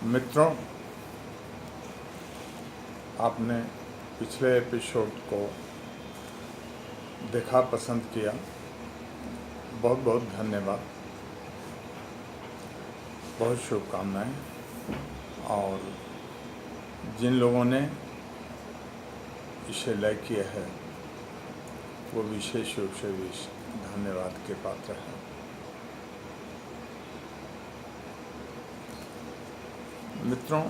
मित्रों, आपने पिछले एपिसोड को देखा, पसंद किया, बहुत बहुत धन्यवाद, बहुत शुभकामनाएं। और जिन लोगों ने इसे लाइक किया है वो विशेष रूप से भी धन्यवाद के पात्र हैं। मित्रों,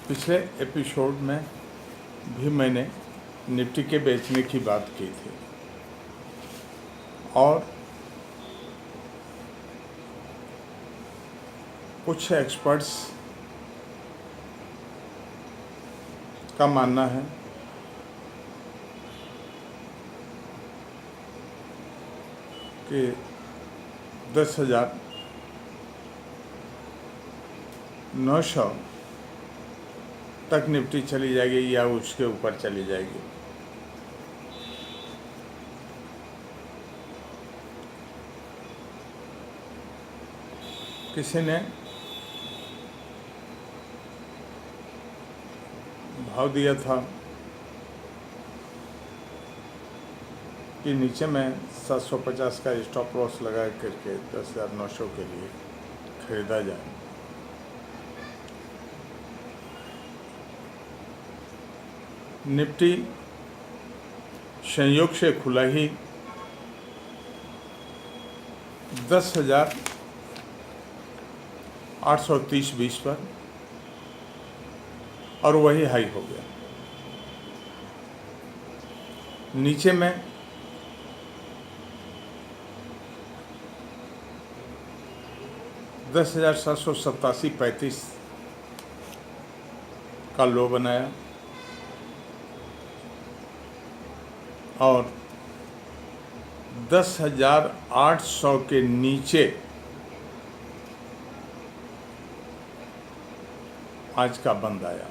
पिछले एपिसोड में भी मैंने निफ्टी के बेचने की बात की थी और कुछ एक्सपर्ट्स का मानना है कि 10,900 तक निफ्टी चली जाएगी या उसके ऊपर चली जाएगी। किसी ने भाव दिया था कि नीचे में 750 का स्टॉप लॉस लगा करके 10,900 के लिए खरीदा जाए। निफ्टी संयोग से खुला ही 10,830.20 पर और वही हाई हो गया। नीचे में 10,787.35 का लो बनाया और 10,800 के नीचे आज का बंद आया।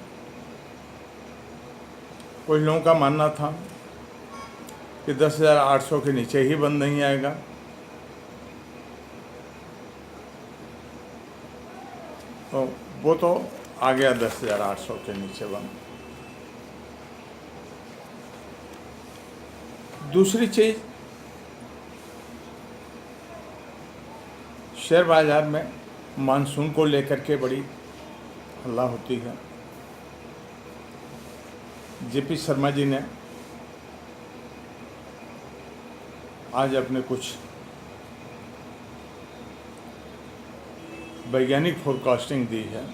कुछ लोगों का मानना था कि 10,800 के नीचे ही बंद नहीं आएगा, तो वो तो आ गया 10,800 के नीचे बंद। दूसरी चीज, शेयर बाजार में मानसून को लेकर के बड़ी हल्ला होती है। जेपी शर्मा जी ने आज अपने कुछ वैज्ञानिक फोरकास्टिंग दी है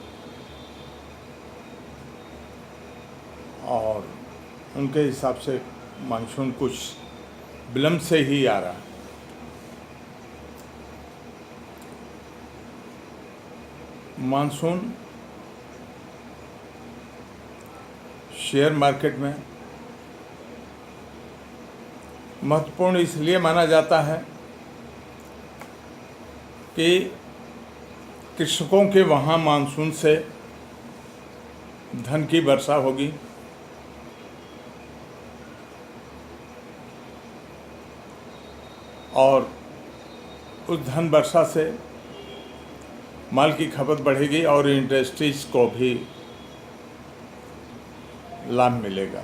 और उनके हिसाब से मानसून कुछ विलंब से ही आ रहा है। मानसून शेयर मार्केट में महत्वपूर्ण इसलिए माना जाता है कि कृषकों के वहाँ मानसून से धन की वर्षा होगी और उस धन वर्षा से माल की खपत बढ़ेगी और इंडस्ट्रीज को भी लाभ मिलेगा।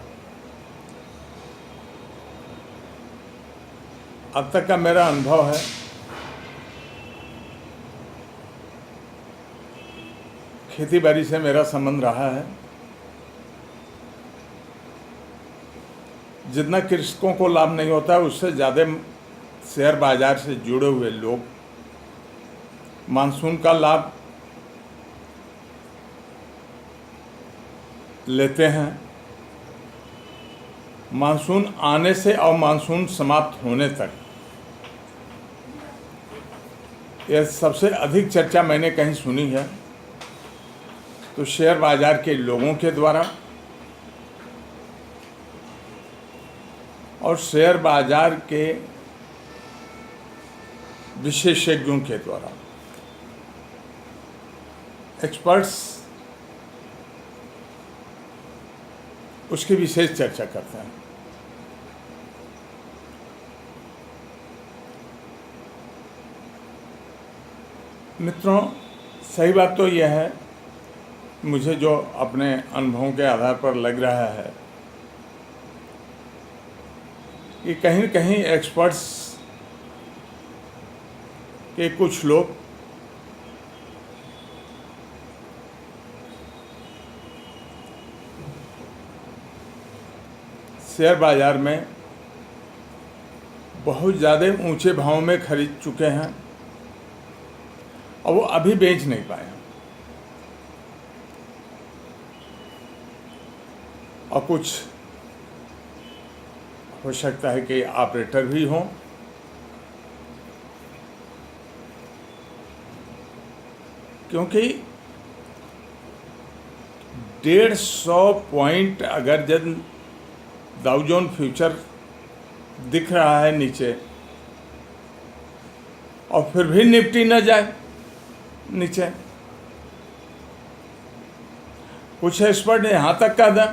अब तक का मेरा अनुभव है खेती बाड़ी से मेरा संबंध रहा है। जितना कृषकों को लाभ नहीं होता है उससे ज़्यादा शेयर बाजार से जुड़े हुए लोग मानसून का लाभ लेते हैं। मानसून आने से और मानसून समाप्त होने तक यह सबसे अधिक चर्चा मैंने कहीं सुनी है तो शेयर बाजार के लोगों के द्वारा और शेयर बाजार के विशेषज्ञों के द्वारा। एक्सपर्ट्स उसकी विशेष चर्चा करते हैं। मित्रों, सही बात तो यह है, मुझे जो अपने अनुभवों के आधार पर लग रहा है कि कहीं न कहीं एक्सपर्ट्स के कुछ लोग शेयर बाज़ार में बहुत ज़्यादा ऊंचे भाव में खरीद चुके हैं और वो अभी बेच नहीं पाए हैं। और कुछ हो सकता है कि ऑपरेटर भी हों, क्योंकि 150 पॉइंट अगर जब डाउ जोन फ्यूचर दिख रहा है नीचे और फिर भी निफ्टी न जाए नीचे, कुछ एक्सपर्ट ने यहाँ तक कहा था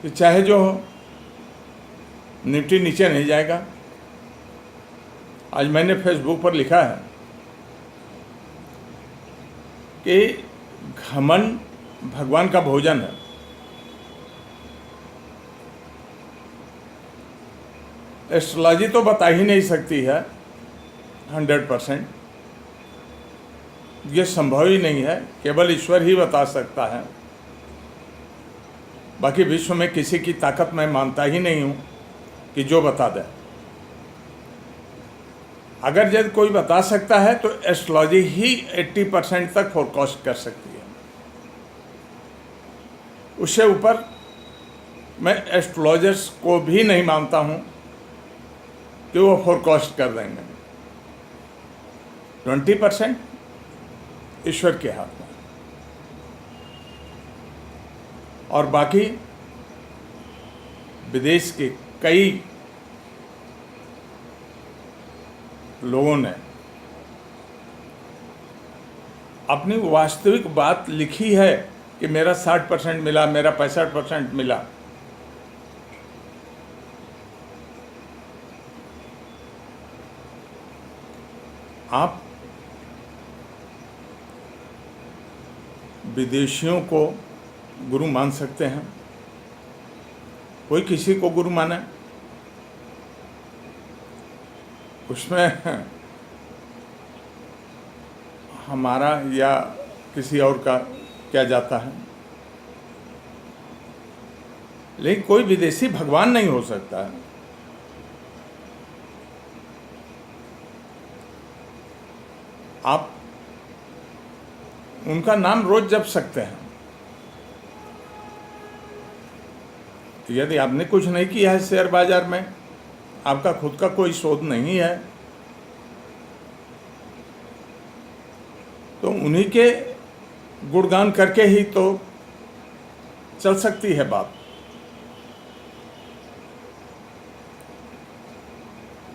कि चाहे जो हो निफ्टी नीचे नहीं जाएगा। आज मैंने फेसबुक पर लिखा है कि घमंड भगवान का भोजन है। एस्ट्रोलॉजी तो बता ही नहीं सकती है 100%, ये संभव ही नहीं है, केवल ईश्वर ही बता सकता है। बाकी विश्व में किसी की ताकत मैं मानता ही नहीं हूँ कि जो बता दे। अगर यदि कोई बता सकता है तो एस्ट्रोलॉजी ही 80% तक फोरकास्ट कर सकती है। उससे ऊपर मैं एस्ट्रोलॉजर्स को भी नहीं मानता हूँ कि वो फोरकास्ट कर देंगे। 20% ईश्वर के हाथ में, और बाकी विदेश के कई लोगों ने अपनी वास्तविक बात लिखी है कि मेरा 60% मिला, मेरा 65% मिला। आप विदेशियों को गुरु मान सकते हैं, कोई किसी को गुरु माने, उसमें हमारा या किसी और का क्या जाता है। लेकिन कोई विदेशी भगवान नहीं हो सकता है। आप उनका नाम रोज जप सकते हैं। यदि आपने कुछ नहीं किया है शेयर बाजार में, आपका खुद का कोई शोध नहीं है, तो उन्हीं के गुणगान करके ही तो चल सकती है बात।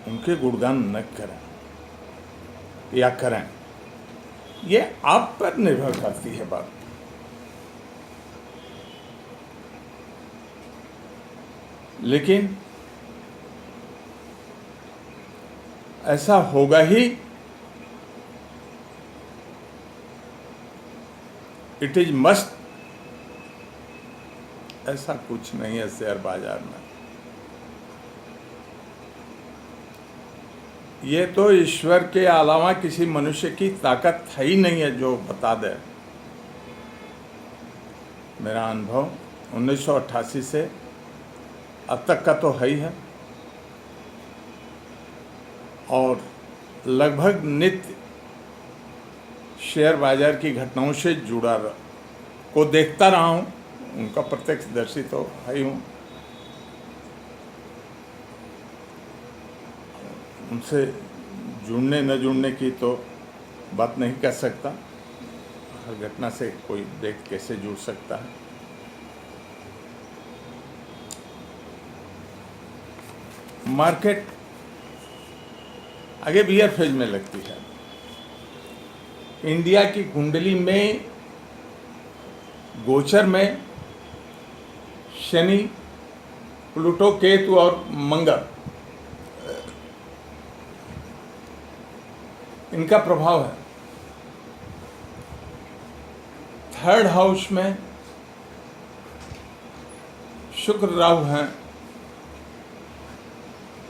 उनके गुणगान न करें या करें, ये आप पर निर्भर करती है बात। लेकिन ऐसा होगा ही, इट इज मस्ट, ऐसा कुछ नहीं है शेयर बाजार में। ये तो ईश्वर के अलावा किसी मनुष्य की ताकत है ही नहीं है जो बता दे। मेरा अनुभव 1988 से अब तक का तो है ही है, और लगभग नित्य शेयर बाजार की घटनाओं से जुड़ा को देखता रहा हूँ, उनका प्रत्यक्षदर्शी तो है ही हूँ। उनसे जुड़ने न जुड़ने की तो बात नहीं कर सकता, हर घटना से कोई व्यक्ति कैसे जुड़ सकता है। मार्केट आगे बियर फेज में लगती है। इंडिया की कुंडली में गोचर में शनि, प्लूटो, केतु और मंगल इनका प्रभाव है। थर्ड हाउस में शुक्र राहु हैं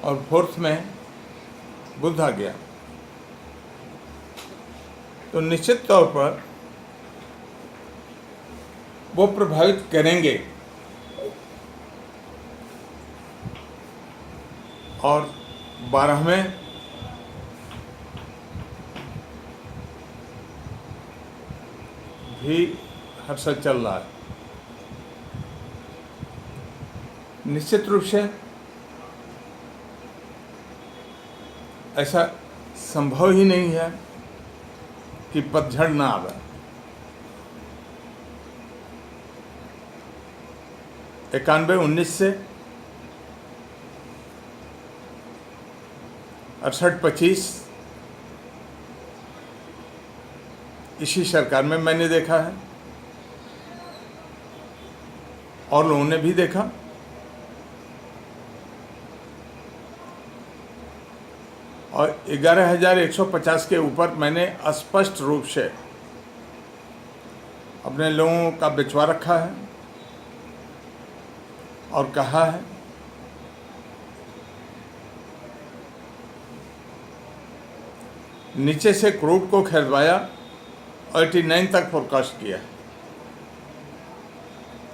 और फोर्थ में बुध आ गया, तो निश्चित तौर पर वो प्रभावित करेंगे। और 12वें भी हर्षल चल रहा है। निश्चित रूप से ऐसा संभव ही नहीं है कि पतझड़ ना आवे। 91-19 से 68-25 इसी सरकार में मैंने देखा है और लोगों ने भी देखा। और 11,150 के ऊपर मैंने स्पष्ट रूप से अपने लोगों का बिचवा रखा है और कहा है नीचे से क्रूड को खरीदवाया, 89 तक फोरकास्ट किया,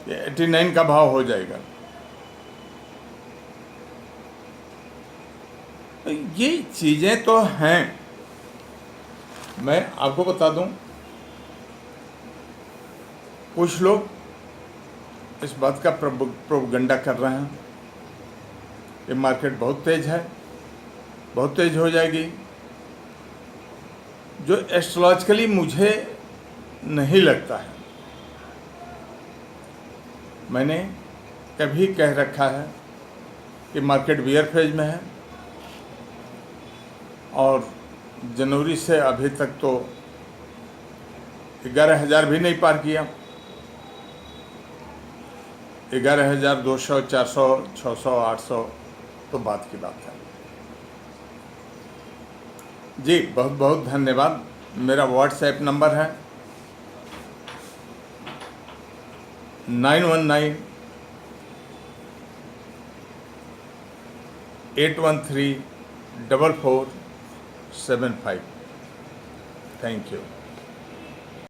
ये 89 का भाव हो जाएगा। ये चीज़ें तो हैं। मैं आपको बता दूं, कुछ लोग इस बात का प्रोपगंडा कर रहे हैं कि मार्केट बहुत तेज है, बहुत तेज हो जाएगी, जो एस्ट्रोलॉजिकली मुझे नहीं लगता है। मैंने कभी कह रखा है कि मार्केट बियर फेज में है और जनवरी से अभी तक तो 11,000 भी नहीं पार किया। 11,200, 400, 600, 800 तो बात की बात है। जी बहुत बहुत धन्यवाद। मेरा व्हाट्सएप नंबर है 9198134475। Thank you.